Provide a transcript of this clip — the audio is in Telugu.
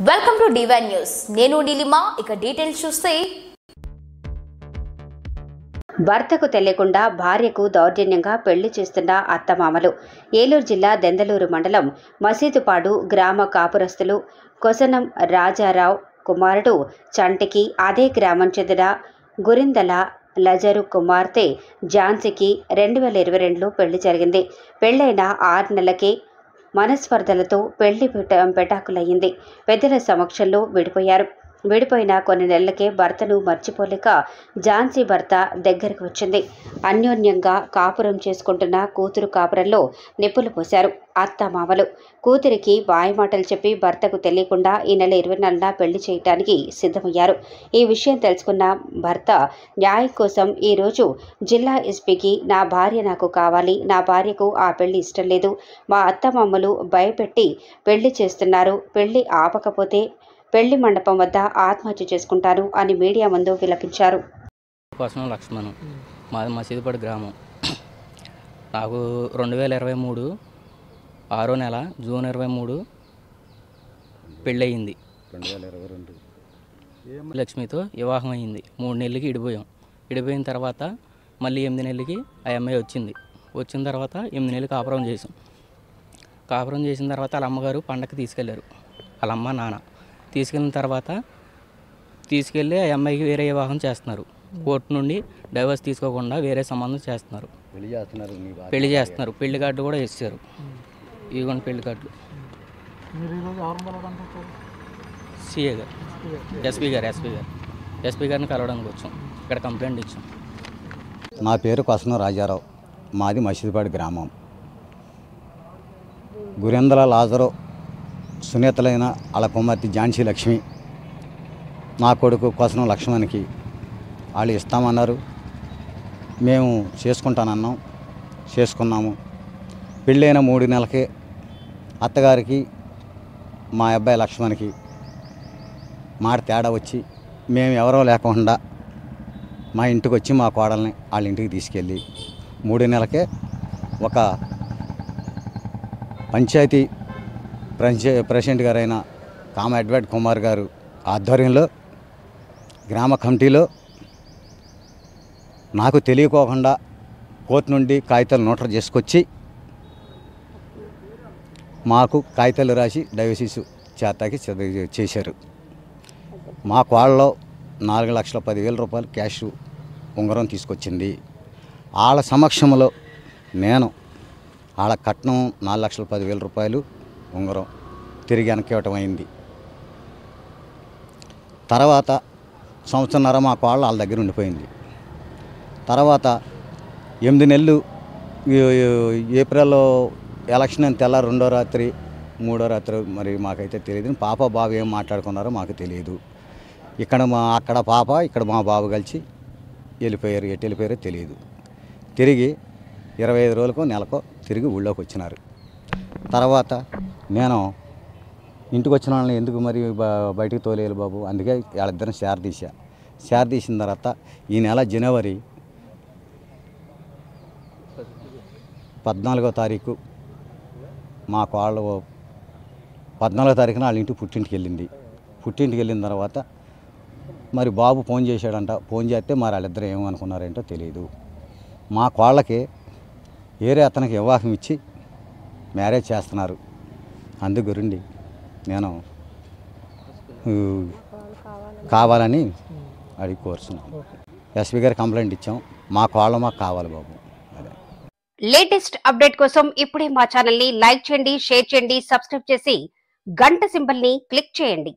Welcome to divine news. నేను నీలిమా. ఇక డీటెయిల్స్ చూస్తే, భర్తకు తెలియకుండా భార్యకు దౌర్జన్యంగా పెళ్లి చేస్తున్న అత్తమామలు. ఏలూరు జిల్లా దెందలూరు మండలం మసీదుపాడు గ్రామ కాపురస్తులు కొసనం రాజారావు కుమారుడు చంటికి అదే గ్రామం చెందిన గురిందల లజరు కుమార్తె ఝాన్సీకి 2022లో పెళ్లి జరిగింది. పెళ్లైన 6 నెలలకే మనస్పర్ధలతో పెళ్లి పెటాకులయ్యింది. పెద్దల సమక్షంలో విడిపోయిన కొన్ని నెలలకే భర్తను మర్చిపోలేక ఝాన్సీ భర్త దగ్గరకు వచ్చింది. అన్యోన్యంగా కాపురం చేసుకుంటున్న కూతురు కాపురంలో నిప్పులు పోశారు అత్తమామలు. కూతురికి మాయమాటలు చెప్పి భర్తకు తెలియకుండా ఈ నెల 24న పెళ్లి చేయటానికి సిద్ధమయ్యారు. ఈ విషయం తెలుసుకున్న భర్త న్యాయం కోసం ఈరోజు జిల్లా ఎస్పీకి నా భార్య నాకు కావాలి, నా భార్యకు ఆ పెళ్లి ఇష్టం లేదు, మా అత్తమామలు భయపెట్టి పెళ్లి చేస్తున్నారు, పెళ్లి ఆపకపోతే పెళ్లి మండపం వద్ద ఆత్మహత్య చేసుకుంటాను అని మీడియా ముందు విలపించారు. లక్ష్మణ్, మాది మసీదుపాడు గ్రామం. నాకు 2023 6వ నెల జూన్ 23 పెళ్ళయింది. 2022 లక్ష్మితో వివాహం అయింది. 3 నెలలకి విడిపోయిన తర్వాత మళ్ళీ 8 నెలలకి ఆ అమ్మాయి వచ్చింది. వచ్చిన తర్వాత 8 నెలలు కాపురం చేసిన తర్వాత వాళ్ళ అమ్మగారు పండగకి తీసుకెళ్లారు. వాళ్ళ అమ్మ నాన్న తీసుకెళ్ళిన తర్వాత తీసుకెళ్ళి ఆ అమ్మాయికి వేరే వివాహం చేస్తున్నారు. కోర్టు నుండి డైవర్స్ తీసుకోకుండా వేరే సంబంధం చేస్తున్నారు, పెళ్లి చేస్తున్నారు. పెళ్లి కార్డు కూడా ఇచ్చారు. ఇదిగోండి పెళ్లి కార్డులు. సిఏ గారు, ఎస్పీ గారిని కలవడానికి వచ్చాం. ఇక్కడ కంప్లైంట్ ఇచ్చాం. నా పేరు కొసనం రాజారావు, మాది మసీదుపాడు గ్రామం. గురిందల లాజరు సునీతలైన వాళ్ళ కుమార్తె ఝాన్సీ లక్ష్మి, నా కొడుకు కొసనం లక్ష్మణ్కి వాళ్ళు ఇస్తామన్నారు. మేము చేసుకున్నాము. పెళ్ళైన 3 నెలలకే అత్తగారికి మా అబ్బాయి లక్ష్మణ్కి మాట తేడా వచ్చి మేము ఎవరో లేకుండా మా ఇంటికి వచ్చి మా కోడల్ని వాళ్ళ ఇంటికి తీసుకెళ్ళి 3 నెలలకే ఒక పంచాయతీ ప్రెసిడెంట్ గారైన కామ ఎడ్వర్డ్ కుమార్ గారు ఆధ్వర్యంలో గ్రామ కమిటీలో నాకు తెలియకోకుండా కోర్టు నుండి కాగితాలు నోటరీ చేసుకొచ్చి మాకు కాగితాలు రాసి డైవర్సీస్ చేతాకి చేశారు. మా కోళ్ళలో 4,10,000 రూపాయలు క్యాష్ ఉంగరం తీసుకొచ్చింది. వాళ్ళ సమక్షంలో నేను వాళ్ళ కట్నం 4,10,000 రూపాయలు ఉంగరం తిరిగి వెనక్కి ఇవ్వటం అయింది. తర్వాత సంవత్సరన్నర మా కోళ్ళ వాళ్ళ దగ్గర ఉండిపోయింది. తర్వాత 8 నెలలు ఏప్రిల్లో ఎలక్షన్ అని తెల్ల 2వ రాత్రి 3వ రాత్రి మరి మాకైతే తెలియదు. పాప బాబు ఏం మాట్లాడుకున్నారో మాకు తెలియదు. అక్కడ పాప ఇక్కడ మా బాబు కలిసి వెళ్ళిపోయారు. ఎటు వెళ్ళిపోయారో తెలియదు. తిరిగి 25 రోజులకో నెలకో తిరిగి ఊళ్ళోకి వచ్చినారు. తర్వాత నేను ఇంటికి వచ్చిన వాళ్ళని ఎందుకు మరి బయటికి తోలేయాలి బాబు, అందుకే వాళ్ళిద్దరిని తీసిన తర్వాత ఈ నెల జనవరి 14వ తారీఖు మా కోళ్ళు 14వ తారీఖున వాళ్ళ ఇంటికి పుట్టింటికి వెళ్ళిన తర్వాత మరి బాబు ఫోన్ చేశాడంట. ఫోన్ చేస్తే మరి వాళ్ళిద్దరు ఏమనుకున్నారేంటో తెలియదు. మా కోళ్ళకి వేరే అతనికి వివాహం ఇచ్చి మ్యారేజ్ చేస్తున్నారు. అందు గురించి నేను కావాలని అడిగి కోరుతున్నాను. ఎస్పీ గారు కంప్లైంట్ ఇచ్చాం. మా కోళ్ళ మాకు కావాలి బాబు. లేటెస్ట్ అప్డేట్ కోసం ఇప్పుడే మా ఛానల్ ని లైక్ చేయండి, షేర్ చేయండి, సబ్స్క్రైబ్ చేసి గంట సింబల్ ని క్లిక్ చేయండి.